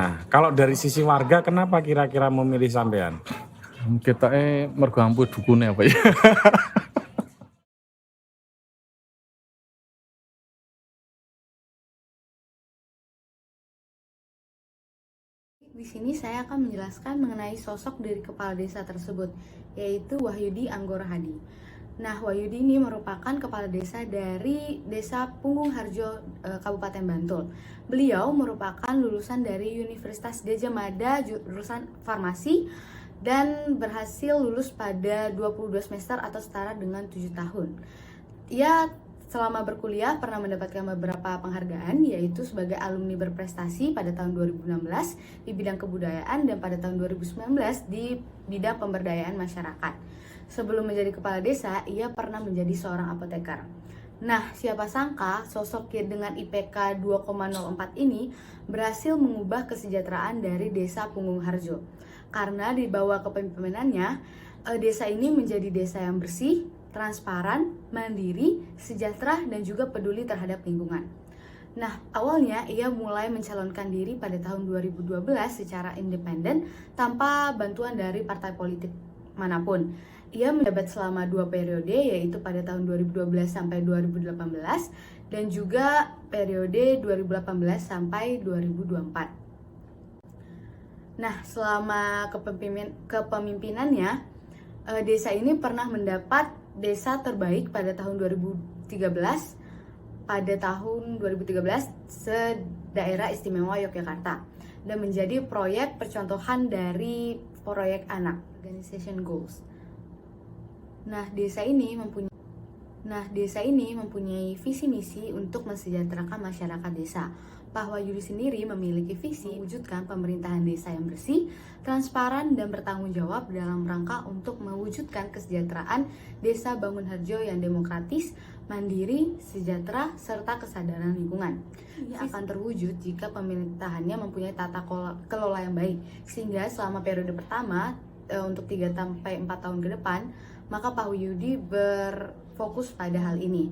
Nah, kalau dari sisi warga, kenapa kira-kira memilih sampean? Kita mergo ampuh dukune apa ya. Di sini saya akan menjelaskan mengenai sosok dari kepala desa tersebut, yaitu Wahyudi Anggoro Hadi. Nah, Wahyudi ini merupakan kepala desa dari Desa Punggung Harjo, Kabupaten Bantul. Beliau merupakan lulusan dari Universitas Gadjah Mada jurusan farmasi dan berhasil lulus pada 22 semester atau setara dengan 7 tahun. Ia selama berkuliah pernah mendapatkan beberapa penghargaan, yaitu sebagai alumni berprestasi pada tahun 2016 di bidang kebudayaan dan pada tahun 2019 di bidang pemberdayaan masyarakat. Sebelum menjadi kepala desa, ia pernah menjadi seorang apoteker. Nah, siapa sangka sosok dengan IPK 2,04 ini berhasil mengubah kesejahteraan dari Desa Punggung Harjo. Karena di bawah kepemimpinannya, desa ini menjadi desa yang bersih, transparan, mandiri, sejahtera, dan juga peduli terhadap lingkungan. Nah, awalnya ia mulai mencalonkan diri pada tahun 2012 secara independen tanpa bantuan dari partai politik manapun. Ia menjabat selama 2 periode, yaitu pada tahun 2012 sampai 2018 dan juga periode 2018 sampai 2024. Nah, selama kepemimpinannya, desa ini pernah mendapat desa terbaik pada tahun 2013 se-Daerah Istimewa Yogyakarta dan menjadi proyek percontohan dari proyek anak Organization Goals. Nah, desa ini mempunyai visi misi untuk mensejahterakan masyarakat desa. Pak Wahyudi sendiri memiliki visi mewujudkan pemerintahan desa yang bersih, transparan, dan bertanggung jawab dalam rangka untuk mewujudkan kesejahteraan Desa Bangun Harjo yang demokratis, mandiri, sejahtera, serta kesadaran lingkungan. Ini akan terwujud jika pemerintahannya mempunyai tata kelola yang baik, sehingga selama periode pertama untuk 3-4 tahun ke depan, maka Pak Wahyudi berfokus pada hal ini.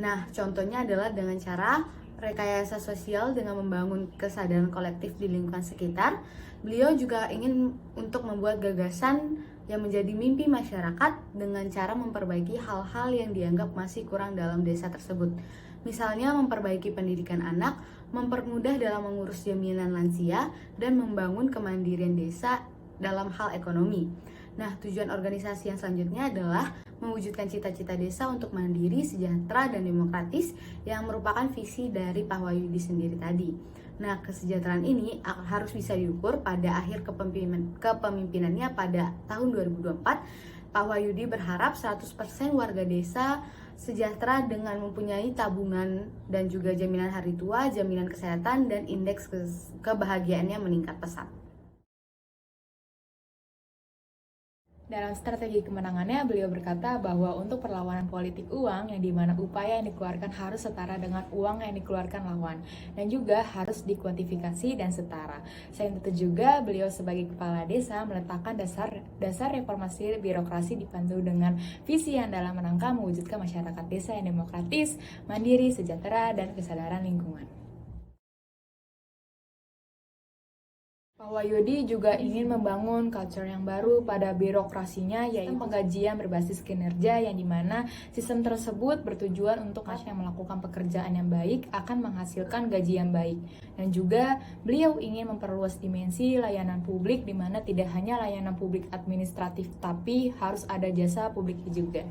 Nah, contohnya adalah dengan cara rekayasa sosial dengan membangun kesadaran kolektif di lingkungan sekitar. Beliau juga ingin untuk membuat gagasan yang menjadi mimpi masyarakat dengan cara memperbaiki hal-hal yang dianggap masih kurang dalam desa tersebut. Misalnya memperbaiki pendidikan anak, mempermudah dalam mengurus jaminan lansia, dan membangun kemandirian desa dalam hal ekonomi. Nah, tujuan organisasi yang selanjutnya adalah mewujudkan cita-cita desa untuk mandiri, sejahtera, dan demokratis yang merupakan visi dari Pak Wahyudi sendiri tadi. Nah, kesejahteraan ini harus bisa diukur pada akhir kepemimpinannya pada tahun 2024. Pak Wahyudi berharap 100% warga desa sejahtera dengan mempunyai tabungan dan juga jaminan hari tua, jaminan kesehatan, dan indeks kebahagiaannya meningkat pesat. Dalam strategi kemenangannya, beliau berkata bahwa untuk perlawanan politik uang, yang dimana upaya yang dikeluarkan harus setara dengan uang yang dikeluarkan lawan, dan juga harus dikuantifikasi dan setara. Selain itu juga, beliau sebagai kepala desa meletakkan dasar reformasi birokrasi dipandu dengan visi yang dalam rangka mewujudkan masyarakat desa yang demokratis, mandiri, sejahtera, dan kesadaran lingkungan. Pak Wahyudi juga ingin membangun culture yang baru pada birokrasinya, yaitu penggajian berbasis kinerja, yang dimana sistem tersebut bertujuan untuk masyarakat yang melakukan pekerjaan yang baik akan menghasilkan gaji yang baik. Dan juga beliau ingin memperluas dimensi layanan publik, di mana tidak hanya layanan publik administratif, tapi harus ada jasa publik juga.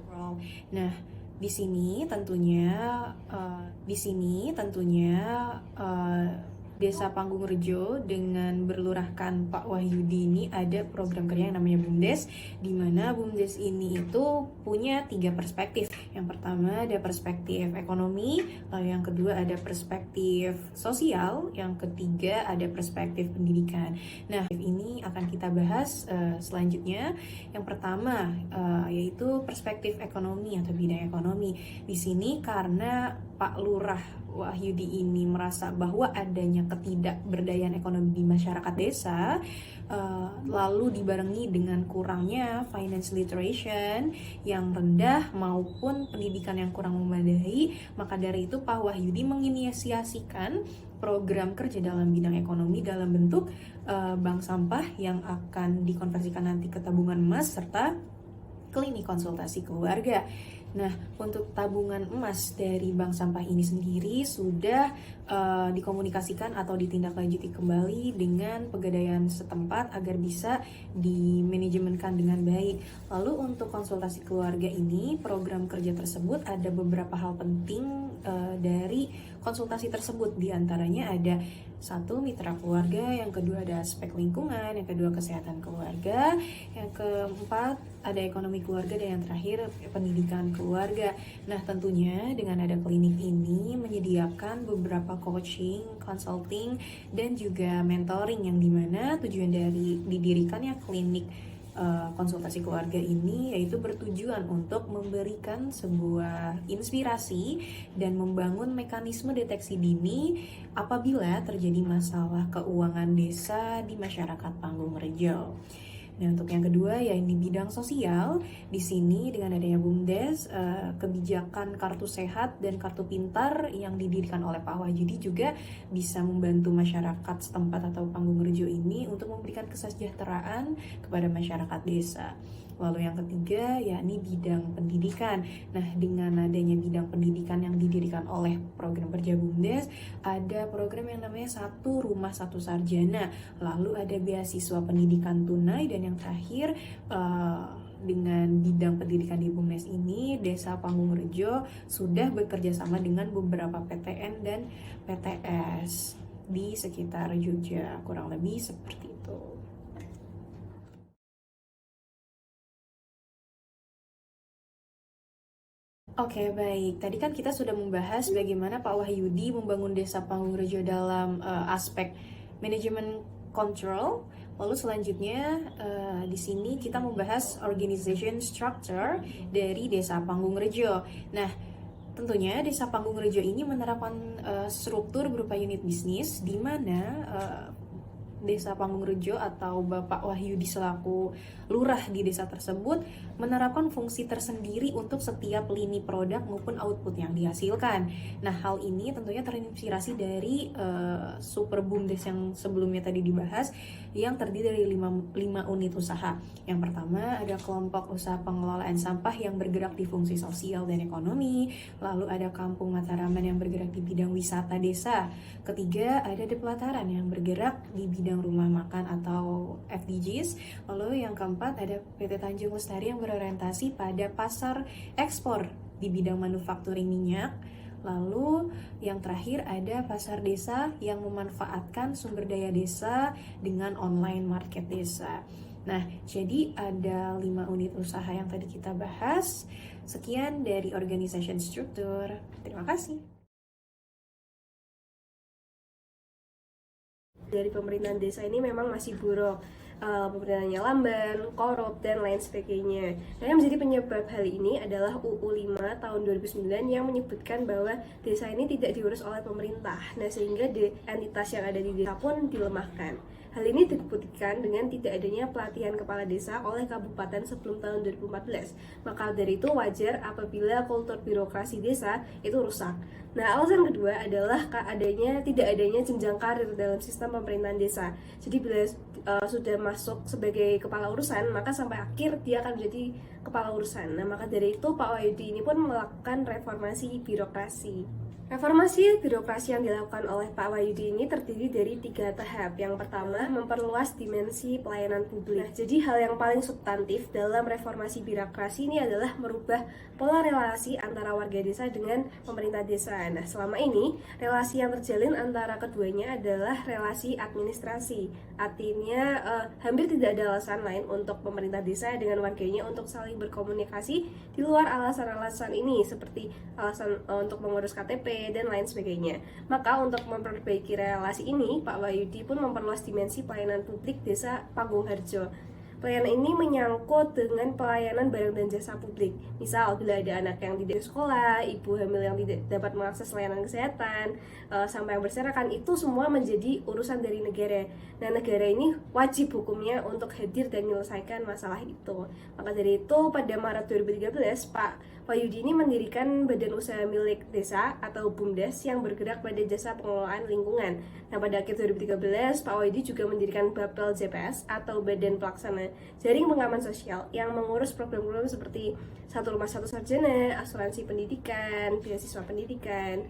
Nah, di sini tentunya Desa Panggung Rejo dengan berlurahkan Pak Wahyudi ini ada program kerja yang namanya BUMDes, di mana BUMDes ini itu punya 3 perspektif. Yang pertama ada perspektif ekonomi, lalu yang kedua ada perspektif sosial, yang ketiga ada perspektif pendidikan. Nah, ini akan kita bahas selanjutnya. Yang pertama yaitu perspektif ekonomi atau bidang ekonomi. Di sini karena Pak Lurah Wahyudi ini merasa bahwa adanya ketidakberdayaan ekonomi di masyarakat desa, lalu dibarengi dengan kurangnya financial literation yang rendah maupun pendidikan yang kurang memadai, maka dari itu Pak Wahyudi menginisiasikan program kerja dalam bidang ekonomi dalam bentuk bank sampah yang akan dikonversikan nanti ke tabungan emas serta klinik konsultasi keluarga. Nah, untuk tabungan emas dari bank sampah ini sendiri sudah dikomunikasikan atau ditindaklanjuti kembali dengan pegadaian setempat agar bisa dimanajemenkan dengan baik. Lalu untuk konsultasi keluarga ini, program kerja tersebut ada beberapa hal penting dari konsultasi tersebut. Di antaranya ada satu, mitra keluarga, yang kedua ada aspek lingkungan, yang kedua kesehatan keluarga, yang keempat ada ekonomi keluarga, dan yang terakhir pendidikan keluarga. Nah, tentunya dengan ada klinik ini menyediakan beberapa coaching, consulting, dan juga mentoring yang dimana tujuan dari didirikannya klinik konsultasi keluarga ini yaitu bertujuan untuk memberikan sebuah inspirasi dan membangun mekanisme deteksi dini apabila terjadi masalah keuangan desa di masyarakat Panggung-Rejo. Nah, untuk yang kedua ya di bidang sosial, di sini dengan adanya BUMDes, kebijakan kartu sehat dan kartu pintar yang didirikan oleh Pak Wahyudi juga bisa membantu masyarakat setempat atau Panggung-Rejo ini untuk memberikan kesejahteraan kepada masyarakat desa. Lalu yang ketiga yakni bidang pendidikan. Nah, dengan adanya bidang pendidikan yang didirikan oleh program kerja BUMDes, ada program yang namanya Satu Rumah Satu Sarjana. Lalu ada beasiswa pendidikan tunai, dan yang terakhir dengan bidang pendidikan di BUMDes ini, Desa Panggung-Rejo sudah bekerja sama dengan beberapa PTN dan PTS di sekitar Jogja, kurang lebih seperti itu. Oke, baik. Tadi kan kita sudah membahas bagaimana Pak Wahyudi membangun Desa Panggung-Rejo dalam aspek manajemen control. Lalu selanjutnya di sini kita membahas organization structure dari Desa Panggung-Rejo. Nah, tentunya Desa Panggung-Rejo ini menerapkan struktur berupa unit bisnis di mana Desa Panggung-Rejo atau Bapak Wahyudi selaku lurah di desa tersebut menerapkan fungsi tersendiri untuk setiap lini produk maupun output yang dihasilkan. Nah, hal ini tentunya terinspirasi dari Super BUMDes yang sebelumnya tadi dibahas, yang terdiri dari 5 unit usaha. Yang pertama ada kelompok usaha pengelolaan sampah yang bergerak di fungsi sosial dan ekonomi. Lalu ada Kampung Mataraman yang bergerak di bidang wisata desa. Ketiga ada Depelataran yang bergerak di bidang rumah makan atau FDGs. Lalu yang keempat ada PT Tanjung Lestari yang berorientasi pada pasar ekspor di bidang manufakturing minyak. Lalu yang terakhir ada pasar desa yang memanfaatkan sumber daya desa dengan online market desa. Nah, jadi ada 5 unit usaha yang tadi kita bahas. Sekian dari organization structure. Terima kasih. Dari pemerintahan desa ini memang masih buruk, pemerintahannya lamban, korup, dan lain sebagainya. Nah, yang menjadi penyebab hal ini adalah UU 5 tahun 2009 yang menyebutkan bahwa desa ini tidak diurus oleh pemerintah. Nah, sehingga entitas yang ada di desa pun dilemahkan. Hal ini dibuktikan dengan tidak adanya pelatihan kepala desa oleh kabupaten sebelum tahun 2014. Maka dari itu wajar apabila kultur birokrasi desa itu rusak. Nah, alasan kedua adalah tidak adanya jenjang karir dalam sistem pemerintahan desa. Jadi bila sudah masuk sebagai kepala urusan, maka sampai akhir dia akan menjadi kepala urusan. Nah, maka dari itu Pak Wahyudi ini pun melakukan reformasi birokrasi. Reformasi birokrasi yang dilakukan oleh Pak Wahyudi ini terdiri dari 3 tahap. Yang pertama, memperluas dimensi pelayanan publik. Nah, jadi hal yang paling substantif dalam reformasi birokrasi ini adalah merubah pola relasi antara warga desa dengan pemerintah desa. Nah, selama ini, relasi yang terjalin antara keduanya adalah relasi administrasi. Artinya, hampir tidak ada alasan lain untuk pemerintah desa dengan warganya untuk saling berkomunikasi di luar alasan-alasan ini, seperti alasan untuk mengurus KTP, dan lain sebagainya. Maka untuk memperbaiki relasi ini, Pak Wahyudi pun memperluas dimensi pelayanan publik desa Panggung-Harjo. Pelayanan ini menyangkut dengan pelayanan barang dan jasa publik. Misal, bila ada anak yang tidak sekolah, ibu hamil yang tidak dapat mengakses layanan kesehatan, sampai yang berserakan, itu semua menjadi urusan dari negara. Nah, negara ini wajib hukumnya untuk hadir dan menyelesaikan masalah itu. Maka dari itu, pada Maret 2013, Pak Wahyudi ini mendirikan Badan Usaha Milik Desa atau BUMDes yang bergerak pada jasa pengelolaan lingkungan. Nah, pada akhir 2013, Pak Wahyudi juga mendirikan Bapel JPS atau Badan Pelaksana Jaring Pengaman Sosial yang mengurus program-program seperti Satu Rumah Satu Sarjana, asuransi pendidikan, beasiswa pendidikan,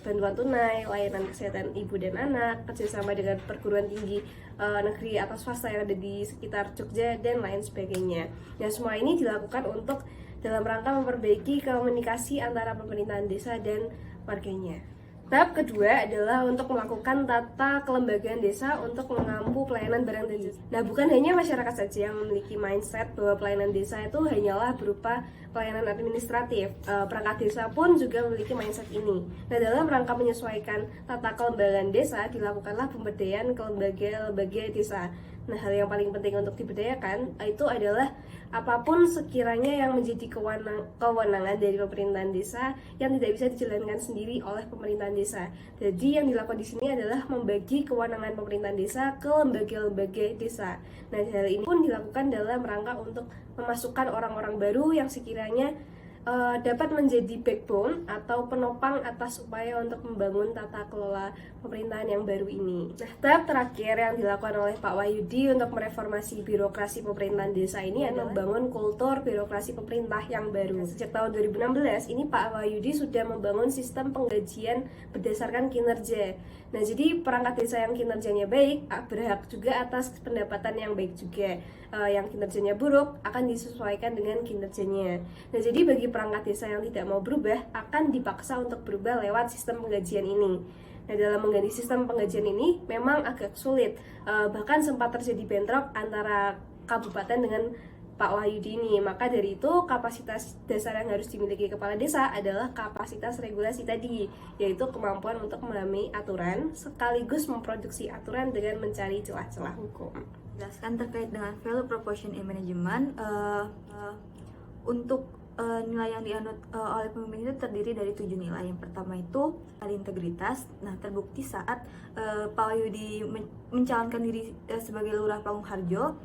bantuan tunai, layanan kesehatan ibu dan anak, kerjasama dengan perguruan tinggi negeri atau swasta yang ada di sekitar Jogja, dan lain sebagainya. Dan semua ini dilakukan untuk dalam rangka memperbaiki komunikasi antara pemerintahan desa dan warganya. Tahap kedua adalah untuk melakukan tata kelembagaan desa untuk mengampu pelayanan barang dan jasa. Nah, bukan hanya masyarakat saja yang memiliki mindset bahwa pelayanan desa itu hanyalah berupa pelayanan administratif. Perangkat desa pun juga memiliki mindset ini. Nah, dalam rangka menyesuaikan tata kelembagaan desa, dilakukanlah pemberdayaan ke lembaga-lembaga desa. Nah, hal yang paling penting untuk diberdayakan itu adalah apapun sekiranya yang menjadi kewenangan dari pemerintahan desa yang tidak bisa dijalankan sendiri oleh pemerintahan desa. Jadi yang dilakukan di sini adalah membagi kewenangan pemerintahan desa ke lembaga-lembaga desa. Nah, hal ini pun dilakukan dalam rangka untuk memasukkan orang-orang baru yang sekiranya dapat menjadi backbone atau penopang atas upaya untuk membangun tata kelola pemerintahan yang baru ini. Nah, tahap terakhir yang dilakukan oleh Pak Wahyudi untuk mereformasi birokrasi pemerintahan desa ini adalah membangun kultur birokrasi pemerintah yang baru. Sejak tahun 2016 ini Pak Wahyudi sudah membangun sistem penggajian berdasarkan kinerja. Nah, jadi perangkat desa yang kinerjanya baik berhak juga atas pendapatan yang baik juga. Yang kinerjanya buruk akan disesuaikan dengan kinerjanya. Nah, jadi bagi perangkat desa yang tidak mau berubah akan dipaksa untuk berubah lewat sistem penggajian ini. Nah, dalam mengganti sistem penggajian ini memang agak sulit. Bahkan sempat terjadi bentrok antara kabupaten dengan Pak Wahyudi ini. Maka dari itu kapasitas dasar yang harus dimiliki kepala desa adalah kapasitas regulasi tadi, yaitu kemampuan untuk memahami aturan sekaligus memproduksi aturan dengan mencari celah-celah hukum. Jelaskan terkait dengan value proposition in management. Untuk nilai yang dianut oleh pemimpin itu terdiri dari 7 nilai. Yang pertama itu ada integritas. Nah, terbukti saat Pak Wahyudi mencalonkan diri sebagai Lurah Panggung Harjo,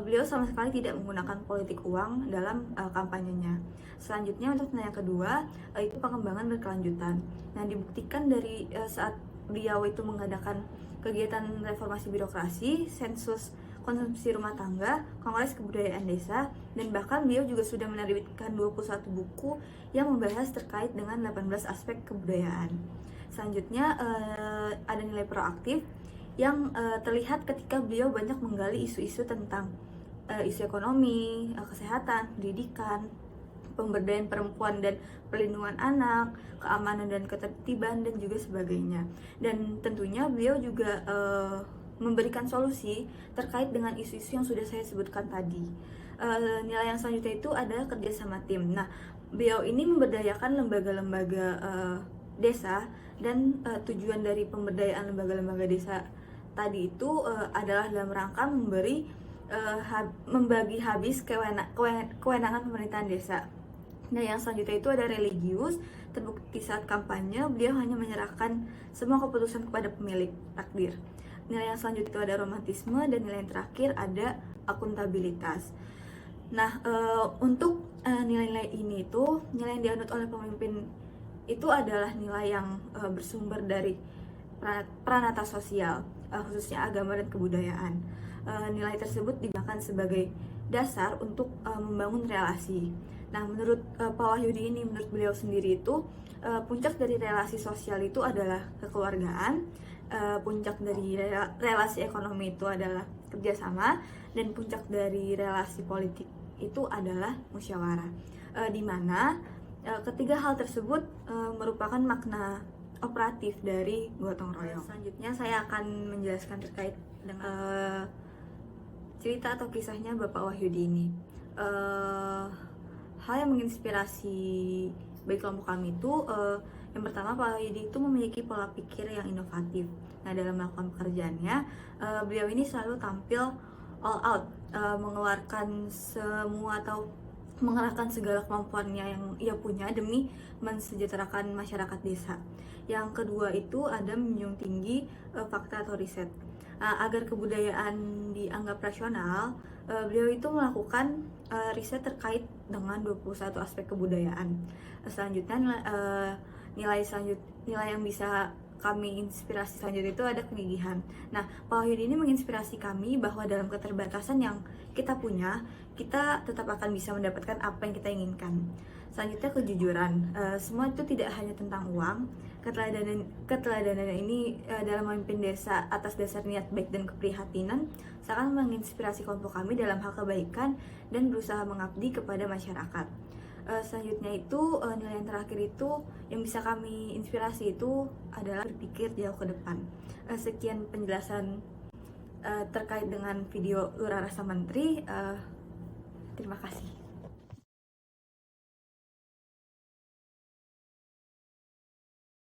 beliau sama sekali tidak menggunakan politik uang dalam kampanyenya. Selanjutnya untuk nilai yang kedua itu pengembangan berkelanjutan. Nah, dibuktikan dari saat beliau itu mengadakan kegiatan reformasi birokrasi, sensus konsumsi rumah tangga, kongres kebudayaan desa, dan bahkan beliau juga sudah menerbitkan 21 buku yang membahas terkait dengan 18 aspek kebudayaan. Selanjutnya ada nilai proaktif yang terlihat ketika beliau banyak menggali isu-isu tentang isu ekonomi, kesehatan, pendidikan, pemberdayaan perempuan dan perlindungan anak, keamanan dan ketertiban, dan juga sebagainya. Dan tentunya beliau juga memberikan solusi terkait dengan isu-isu yang sudah saya sebutkan tadi. Nilai yang selanjutnya itu adalah kerjasama tim. Nah, beliau ini memberdayakan lembaga-lembaga desa, dan tujuan dari pemberdayaan lembaga-lembaga desa tadi itu adalah dalam rangka membagi habis kewenangan pemerintahan desa. Nah, yang selanjutnya itu ada religius. Terbukti saat kampanye beliau hanya menyerahkan semua keputusan kepada pemilik takdir. Nilai yang selanjutnya itu ada romantisme, dan nilai yang terakhir ada akuntabilitas. Nah, untuk nilai-nilai ini itu, nilai yang dianut oleh pemimpin itu adalah nilai yang bersumber dari pranata sosial, khususnya agama dan kebudayaan. Nilai tersebut digunakan sebagai dasar untuk membangun relasi. Nah, menurut Pak Wahyudi ini, menurut beliau sendiri itu, puncak dari relasi sosial itu adalah kekeluargaan, puncak dari relasi ekonomi itu adalah kerjasama, dan puncak dari relasi politik itu adalah musyawarah. Di mana ketiga hal tersebut merupakan makna operatif dari gotong royong. Selanjutnya saya akan menjelaskan terkait dengan cerita atau kisahnya Bapak Wahyudi ini. Hal yang menginspirasi bagi kelompok kami itu, yang pertama, Pak Wahyudi itu memiliki pola pikir yang inovatif. Nah, dalam melakukan pekerjaannya, beliau ini selalu tampil all out, mengeluarkan semua atau mengerahkan segala kemampuannya yang ia punya demi mensejahterakan masyarakat desa. Yang kedua itu ada menjunjung tinggi fakta atau riset. Agar kebudayaan dianggap rasional, beliau itu melakukan riset terkait dengan 21 aspek kebudayaan. Selanjutnya nilai yang bisa kami inspirasi selanjutnya itu ada kegigihan. Nah, Pak Wahyudi ini menginspirasi kami bahwa dalam keterbatasan yang kita punya, kita tetap akan bisa mendapatkan apa yang kita inginkan. Selanjutnya kejujuran. Semua itu tidak hanya tentang uang. Keteladanan ini dalam memimpin desa atas dasar niat baik dan keprihatinan sangat menginspirasi kelompok kami dalam hal kebaikan dan berusaha mengabdi kepada masyarakat. Selanjutnya itu nilai yang terakhir itu yang bisa kami inspirasi itu adalah berpikir jauh ke depan. Sekian penjelasan terkait dengan video Lurah Rasa Menteri. Terima kasih.